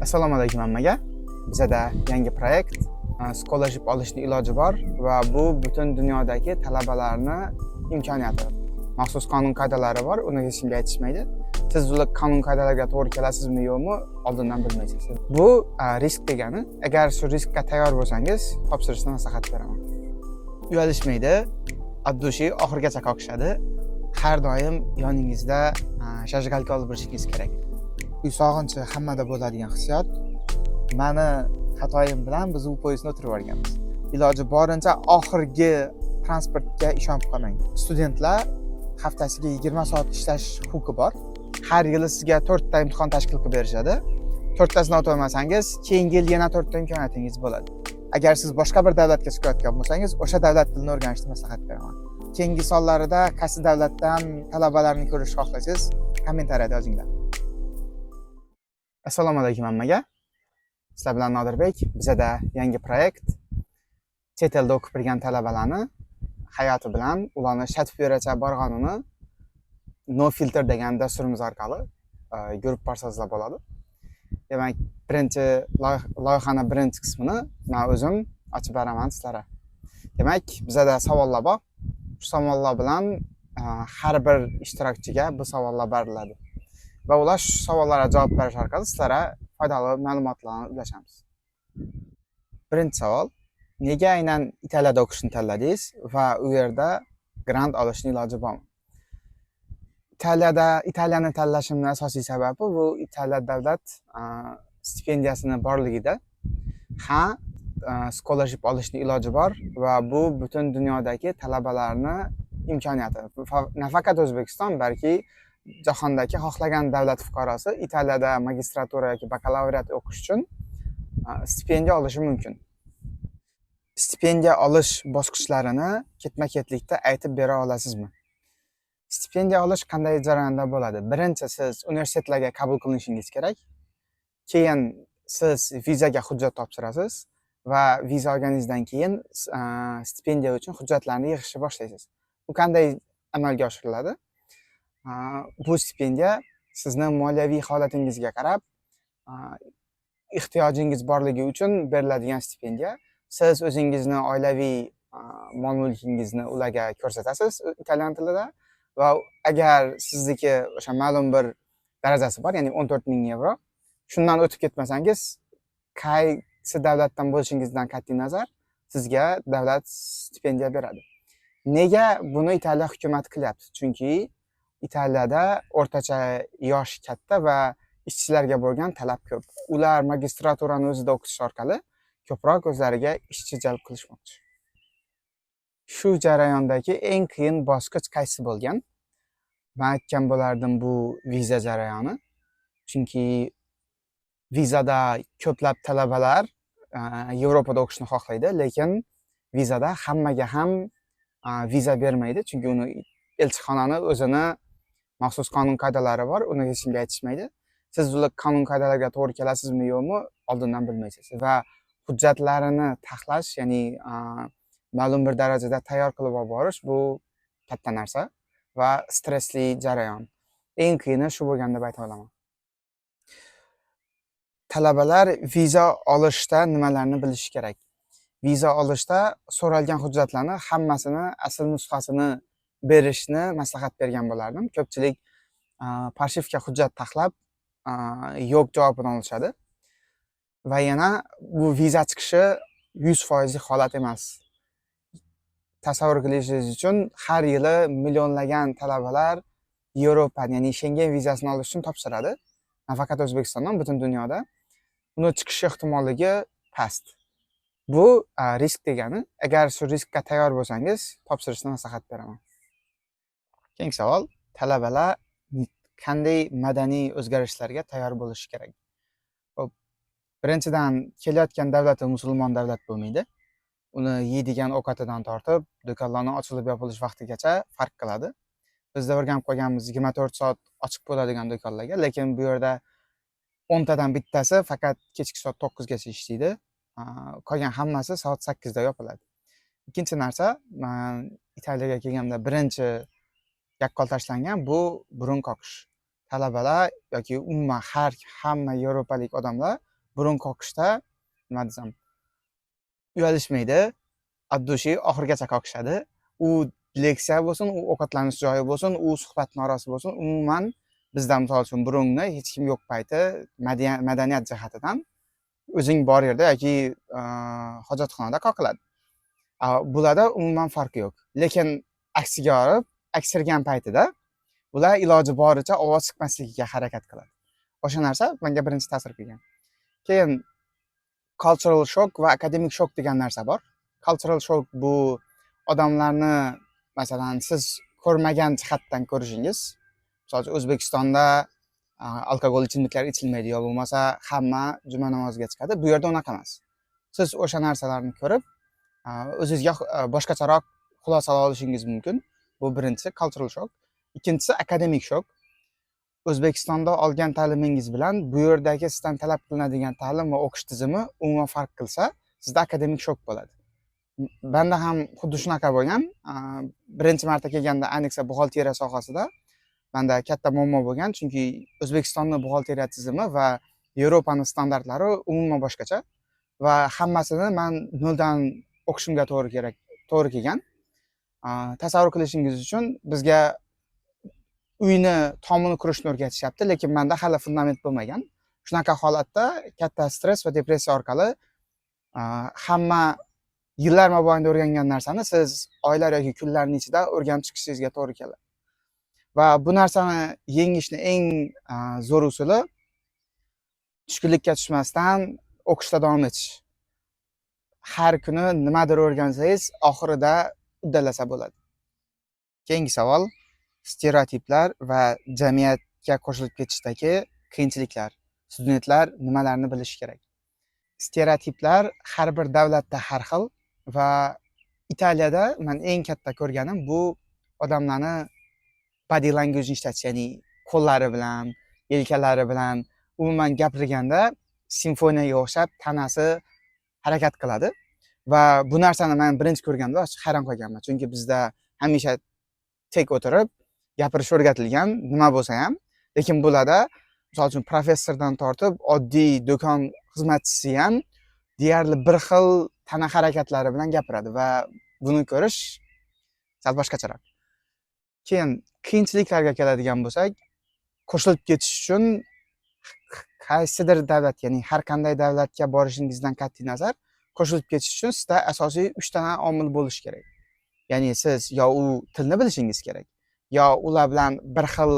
Assalomu alaykum hammaga. Bizda yangi proyekt scholarship olishni iloji bor va bu butun dunyodagi talabalarni imkoniyati. Maxsus qonun qoidalari bor, uni hech kimga aytishmaydi. Siz ular qonun qoidalariga to'g'ri kelasizmi yo'qmi, oldindan bilmaysiz. Bu risk degani, agar shu riskka tayyor bo'lsangiz, topshirishni maslahat beraman. Uyalishmaydi, oddiy oxirigacha qoqishadi. Har doim yoningizda shajgalka olib turishingiz kerak. Uy sog'inchi hammada bo'ladigan hissiyot. Mani xatoyim bilan biz u poyezdni o'tirib olganmiz. Iloji borincha oxirgi transportga ishonib qolmang. Studentlar haftasiga 20 soat ishlash huquqi bor. Har yili sizga 4 ta imtihon tashkil qilib berishadi. 4 tasini o'tib olmasangiz, keyingi yil yana 4 ta imkoniyatingiz bo'ladi. Agar siz boshqa bir davlatga chiqayotgan bo'lsangiz, o'sha davlat tilini o'rganishni maslahat beraman. Keyingi sonlarida qaysi davlatdan talabalarni ko'rishni xohlasangiz, kommentariyada yozinglar. Assalomu alaykum hammaga. Sizlar bilan Nodirbek. Bizda yangi proyekt. Chet elda o'qib yurgan talabalarni hayoti bilan ularni shatib borganini No Filter degan dasturimiz orqali ko'rib borsangizlar bo'ladi. Demak, birinchi loyihani birinchi qismini men o'zim ochib beraman sizlarga. Demak, bizda savollar bor. Shu savollar bilan har bir ishtirokchiga bu savollar beriladi. Va ular shu savollarga javob berish orqali sizlarga foydali ma'lumotlarni ulashamiz. Birinchi savol: nega aynan Italiyada o'qishni tanladingiz va u yerda grant olishning iloji bormi? Italiyani tanlashimning asosiy sababi bu Italiya davlat stipendiyasini borligida. Scholarship olishning iloji bor va bu butun dunyodagi talabalarni imkoniyati. Nafaqat O'zbekiston, balki jahondagi xohlagan davlat fuqarosi Italiyada magistratura yoki bakalavriat o'qish uchun stipendiya olishi mumkin. Stipendiya olish bosqichlarini ketma-ketlikda aytib bera olasizmi? Stipendiya olish qanday jarayonda bo'ladi? Birinchi siz universitetlarga qabul qilinishingiz kerak. Keyin siz vizaga hujjat topshirasiz va viza olganingizdan keyin stipendiya uchun hujjatlarni yig'ishni boshlaysiz. Bu qanday amalga oshiriladi? Bu stipendiya sizni moliyaviy holatingizga qarab, ehtiyojingiz borligi uchun beriladigan stipendiya. Siz o'zingizni oilaviy mol-mulkingizni ularga ko'rsatasiz italyan tilida va agar sizniki o'sha ma'lum bir darajasi bor, ya'ni 14,000 yevro, shundan o'tib ketmasangiz, qaysi davlatdan bo'lishingizdan qat'iy nazar sizga davlat stipendiya beradi. Nega buni Italiya hukumat qilyapti? Chunki Italiyada o'rtacha yosh katta va ishchilarga bo'lgan talab ko'p. Ular magistraturani o'zida o'qitish orqali ko'proq o'zlariga ishchi jalb qilishmoqchi. Shu jarayondagi eng qiyin bosqich qaysi bo'lgan? Men aytgan bo'lardim, bu viza jarayoni. Chunki vizada ko'plab talabalar Yevropada o'qishni xohlaydi, lekin vizada hammaga ham viza bermaydi, chunki uni elchixonani o'zini maxsus qonun qoidalari bor, uni hech kimga aytishmaydi. Siz ular qonun qoidalariga to'g'ri kelasizmi yo'qmi, oldindan bilmaysiz. Va hujjatlarini taxlash, ya'ni ma'lum bir darajada tayyor qilib olib borish bu katta narsa va stressli jarayon. Eng qiyini shu bo'lgan deb ayta olaman. Talabalar viza olishda nimalarni bilishi kerak? Viza olishda so'ralgan hujjatlarni hammasini asl nusxasini berishni maslahat bergan bo'lardim. Ko'pchilik parshivka hujjat taxlab yo'q javobini olishadi. Va yana bu viza chiqishi 100% holat emas. Tasavvur qilishingiz uchun har yili millionlagan talabalar Yevropa, ya'ni Schengen vizasini olish uchun topshiradi. Nafaqat O'zbekistondan, butun dunyoda. Uni chiqish ehtimoligi past. Bu risk degani, agar shu riskka tayyor bo'lsangiz, topshirishni maslahat beraman. Keyingi savol: talabalar qanday madaniy o'zgarishlarga tayyor bo'lishi kerak? Birinchidan, kelayotgan davlati musulmon davlat bo'lmaydi. Uni yeydigan ovqatidan tortib, do'konlarning ochilib yopilish vaqtigacha farq qiladi. Bizda o'rganib qolganmiz 24 soat ochiq bo'ladigan do'konlarga, lekin bu yerda 10 tadan bittasi faqat kechki soat 9 gacha ishlaydi. Qolgan hammasi soat 8 da yopiladi. Ikkinchi narsa, men Italiyaga kelganda birinchi yaqqol tashlangan bu burun qoqish. Talabalar yoki umuman hamma yevropalik odamlar burun qoqishda nima desam, uyalishmaydi. Addushi oxirigacha qoqishadi. U leksiya bo'lsin, u ovqatlanish joyi bo'lsin, u suhbat marosimi bo'lsin, umuman bizda misol uchun burunni hech kim yo'q payti madaniyat jihatidan o'zing bor yerda yoki hojatxonada qoqiladi. Bularda umuman farqi yo'q. Lekin aksiga olib, aksirgan paytida ular iloji boricha ovoz chiqmasligiga harakat qiladi. O'sha narsa menga birinchi ta'sir qilgan. Keyin cultural shock va academic shock degan narsa bor. Cultural shock bu odamlarni masalan siz ko'rmagan jihatdan ko'rishingiz. Masalan, O'zbekistonda alkogol ichimliklar ichilmaydi yo bo'lmasa hamma juma namoziga chiqadi. Bu yerda unaqa emas. Siz o'sha narsalarni ko'rib, o'zingizga boshqacharoq xulosalar olishingiz mumkin. Bu birinchisi cultural shock. Ikkinchisi academic shock. O'zbekistonda olgan ta'limingiz bilan bu yerdagi sizdan talab qilinadigan ta'lim va o'qish tizimi umuman farq qilsa, sizda academic shock bo'ladi. Benda ham xuddi shunaqa bo'lgan. Birinchi marta kelganda ayniqsa buxgalteriya sohasida menda katta muammo bo'lgan, chunki O'zbekistonning buxgalteriya tizimi va Yevropaning standartlari umuman boshqacha va hammasini men noldan o'qishimga to'g'ri kelgan. Tasavvur qilishingiz uchun bizga uyni tomini qurishni o'rgatishyapti, lekin menda hali fundament bo'lmagan. Shunaqa holatda katta stress va depressiya orqali hamma yillar mobaynida o'rgangan narsani siz oylar yoki kunlarning ichida o'rganib chiqishingizga to'g'ri keladi. Va bu narsani yengishni eng zo'r usuli tushkunlikka tushmasdan o'qishda davom etish. Har kuni nimadir o'rgansangiz, oxirida uddalasa bo'ladi. Keyingi savol: stereotiplar va jamiyatga qo'shilib ketishdagi qiyinchiliklar. Studentlar nimalarni bilishi kerak? Stereotiplar har bir davlatda har xil va Italiyada men eng katta ko'rganim bu odamlarni body language ishlatish, ya'ni qo'llari bilan, yelkalari bilan umuman gapirganda simfoniyaga o'xshab tanasi harakat qiladi va bu narsani men birinchi ko'rganda hayron qolganman, chunki bizda hamisha tek o'tirib gapirish o'rgatilgan, nima bo'lsa ham, lekin bularda misol uchun professordan tortib oddiy do'kon xizmatchisi ham deyarli bir xil tana harakatlari bilan gapiradi va buni ko'rish sal boshqacharoq. Keyin qiyinchiliklarga keladigan bo'lsak, qo'shilib ketish uchun qaysidir davlat, ya'ni har qanday davlatga borishingizdan qat'iy nazar, qo'shilib ketish uchun sizda asosiy 3 ta omil bo'lishi kerak. Ya'ni siz yo u tilni bilishingiz kerak, yo ular bilan bir xil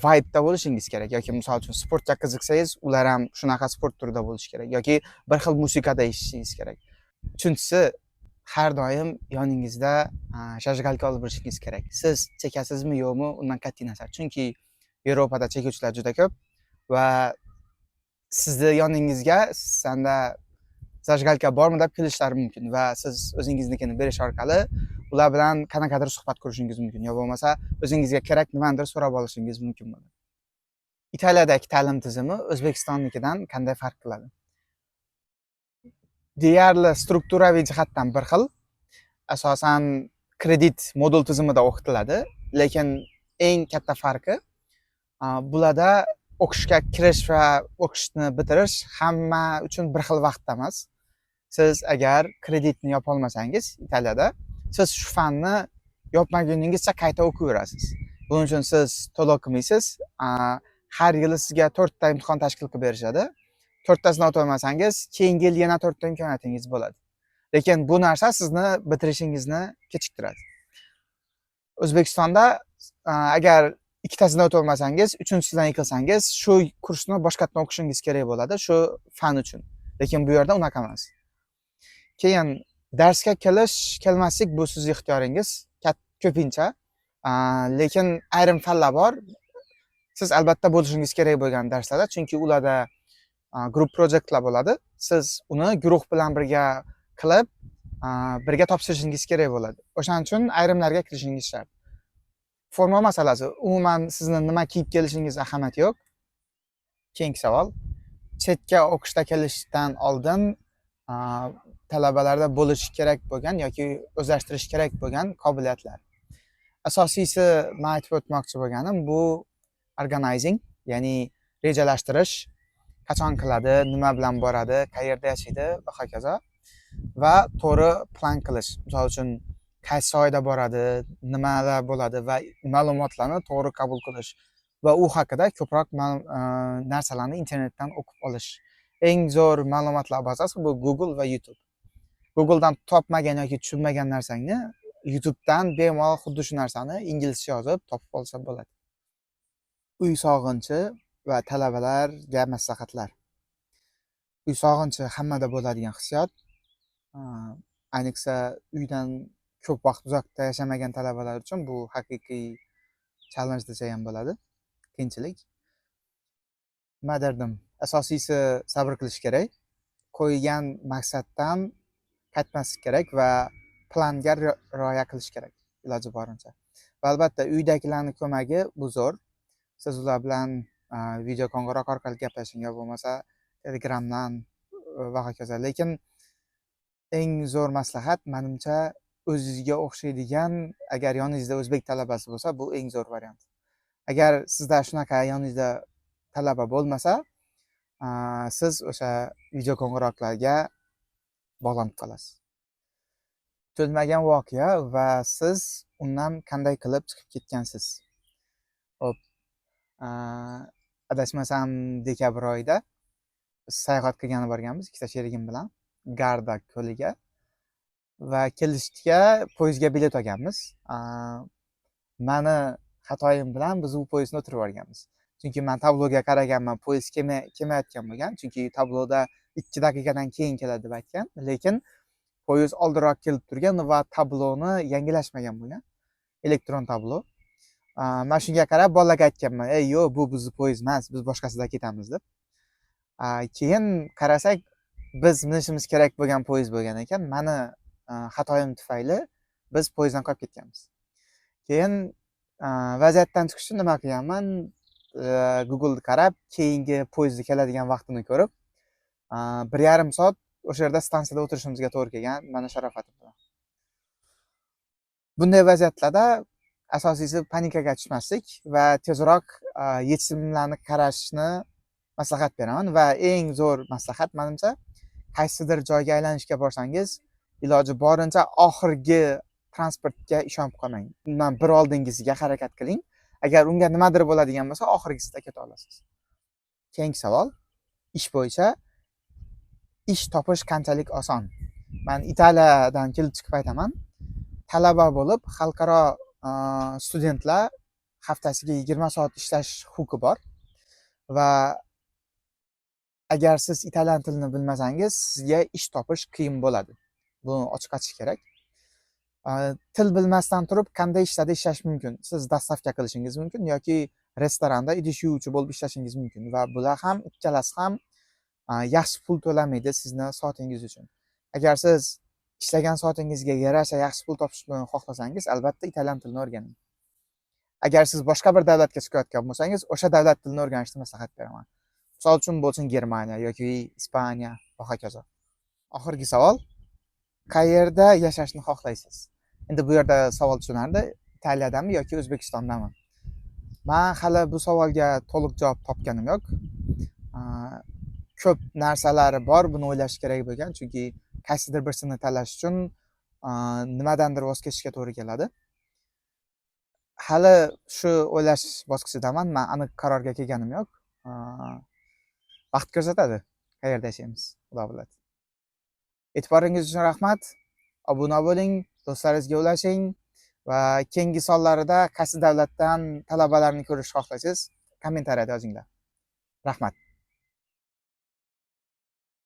vibe'da bo'lishingiz kerak, yoki misol uchun sportga qiziqsangiz, ular ham shunaqa sport turida bo'lishi kerak, yoki bir xil musiqada eshitishingiz kerak. Uchinchisi, har doim yoningizda shajgalka olib yurishingiz kerak. Siz chekasizmi yo'qmi, undan qat'iy nazar. Chunki Yevropada chekuvchilar juda ko'p va sizni yoningizga sanda zajgalka bormi deb kelishlari mumkin va siz o'zingiznikini berish orqali ular bilan qanaqadir suhbat qurishingiz mumkin, yo bo'lmasa o'zingizga kerak nimanidir so'rab olishingiz mumkin bo'ladi. Italiyadagi ta'lim tizimi O'zbekistonnikidan qanday farq qiladi? Deyarli strukturaviy jihatdan bir xil. Asosan kredit modul tizimida o'qitiladi, lekin eng katta farqi bularda o'qishga kirish va o'qishni bitirish hamma uchun bir xil vaqtda emas. Siz agar kreditni yopa olmasangiz Italiyada, siz shu fanni yopmaguningizcha qayta o'qiyverasiz. Buning uchun siz to'lov qilmaysiz. Har yili sizga 4 ta imtihon tashkil qilib berishadi. 4 tasini o'tolmasangiz, keyingi yil yana 4 ta imkoniyatingiz bo'ladi. Lekin bu narsa sizni bitirishingizni kechiktiradi. O'zbekistonda agar 2 tasini o'tolmasangiz, 3-chisidan yiqilsangiz, shu kursni boshqatdan o'qishingiz kerak bo'ladi, shu fan uchun. Lekin bu yerda unaqa emas. Keyin darsga kelmaslik bu sizning ixtiyoringiz, ko'pincha. Lekin ayrim fanlar bor. Siz albatta bo'lishingiz kerak bo'lgan darslarda, chunki ularda group projectlar bo'ladi. Siz uni guruh bilan birga qilib, birga topshirishingiz kerak bo'ladi. O'shaning uchun ayrimlarga kirishingiz shart. Forma masalasi, umuman sizni nima kiyib kelishingiz ahamiyati yo'q. Keyingi savol: chetga o'qishga kelishdan oldin talabalarda bo'lishi kerak bo'lgan yoki o'zlashtirish kerak bo'lgan qobiliyatlar. Asosiysi men aytib o'tmoqchi bo'lganim bu organizing, ya'ni rejalashtirish, qachon qiladi, nima bilan boradi, qayerda yashaydi va hokazo. Va to'g'ri plan qilish. Misol uchun qaysi oyda boradi, nimalar bo'ladi va ma'lumotlarni to'g'ri qabul qilish va u haqida ko'proq narsalarni internetdan o'qib olish. Eng zo'r ma'lumotlar bazasi bu Google va YouTube. Googledan topmagan yoki tushunmagan narsangni YouTubedan bemalol xuddi shu narsani inglizcha yozib topib olsa bo'ladi. Uy sog'inchi va talabalarga maslahatlar. Uy sog'inchi hammada bo'ladigan hissiyot. Ayniqsa uydan ko'p vaqt uzoqda yashamagan talabalar uchun bu haqiqiy challenge desa ham bo'ladi, qiyinchilik. Nima derdim? Asosiysi sabr qilish kerak. Qo'ygan maqsaddan qaytmaslik kerak va planga rioya qilish kerak iloji boricha. Va albatta uydagilarning ko'magi bu zo'r. Siz ular bilan video qo'ng'iroq orqali gaplashing yo bo'lmasa Telegramdan va hokazo. Lekin eng zo'r maslahat menimcha o'zingizga o'xshaydigan, agar yoningizda o'zbek talabasi bo'lsa, bu eng zo'r variant. Agar sizda shunaqa yoningizda talaba bo'lmasa, siz o'sha video qo'ng'iroqlarga bog'lanib qolasiz. Kutilmagan voqea va siz undan qanday qilib chiqib ketgansiz. Hop. Adashmasam dekabr oyida biz sayohat qilgani borganmiz ikkita sherigim bilan Garda ko'liga va kelishga poyezdga bilet olganmiz. Mani xatoyim bilan biz u poyezdni o'tirib olganmiz. Chunki men tabloga qaraganman, poyezd kelmayotgan bo'lgan. Chunki tabloda 2 daqiqadan keyin keladi deb aytgan, lekin poyezd oldinroq kelib turgan va tabloni yangilashmagan bo'lgan. Elektron tablo. Men shunga qarab bolalarga aytganman, "Ey, yo'q, bu bizni poyezd emas, biz boshqasida ketamiz" deb. Keyin qarasak, biz minishimiz kerak bo'lgan poyezd bo'lgan ekan. Meni xatoyim tufayli biz poyezddan qolib ketganmiz. Keyin vaziyatdan chiqish uchun nima qilganman? Google qarab, keyingi poyezdga keladigan vaqtini ko'rib, 1,5 soat o'sha yerda stansiyada o'tirishimizga to'g'ri kelgan. Mana sharofatim bilan. Bunday vaziyatlarda asosiysi panikaga tushmaslik va tezroq yechimlarni qarashni maslahat beraman va eng zo'r maslahat menimcha qaysidir joyga aylanishga borsangiz, iloji boricha oxirgi transportga ishonib qolmang. Undan bir oldingizga harakat qiling. Agar unga nimadir bo'ladigan bo'lsa, oxirgisida keta olasiz. Keyingi savol, ish bo'yicha ish topish qanchalik oson? Men Italiyadan kelib chiqib aytaman. Talaba bo'lib, xalqaro studentlar haftasiga 20 soat ishlash huquqi bor va agar siz italyan tilini bilmasangiz, sizga ish topish qiyin bo'ladi. Buni ochiq aytish kerak. Til bilmasdan turib qanday ishlarda ishlash mumkin? Siz dastavka qilishingiz mumkin yoki restoranda idish yuvuvchi bo'lib ishlashingiz mumkin va bular ham ikkalasi ham yaxshi pul to'lamaydi sizni soatingiz uchun. Agar siz ishlagan soatingizga yarasha yaxshi pul topishni xohlasangiz, albatta italyan tilini o'rganing. Agar siz boshqa bir davlatga chiqayotgan bo'lsangiz, o'sha davlat tilini o'rganishni maslahat beraman. Misol uchun bo'lsin Germaniya yoki Ispaniya va hokazo. Oxirgi savol, qayerda yashashni xohlaysiz? Endi bu yerda savol tushunardi, Italiyadami yoki O'zbekistondami? Men hali bu savolga to'liq javob topganim yo'q. Ko'p narsalari bor, buni o'ylash kerak bo'lgan, chunki qaysidir birsini tanlash uchun nimadandir voz kechishga to'g'ri keladi. Hali shu o'ylash bosqichidaman, men aniq qarorga kelganim yo'q. Vaqt ko'rsatadi, qayerda yashaymiz, xudo biladi. E'tiboringiz uchun rahmat. Obuna bo'ling, do'stlaringizga ulashing va keyingi sonlarida qaysi davlatdan talabalarni ko'rishni xohlaysiz, kommentariyada yozinglar. Rahmat.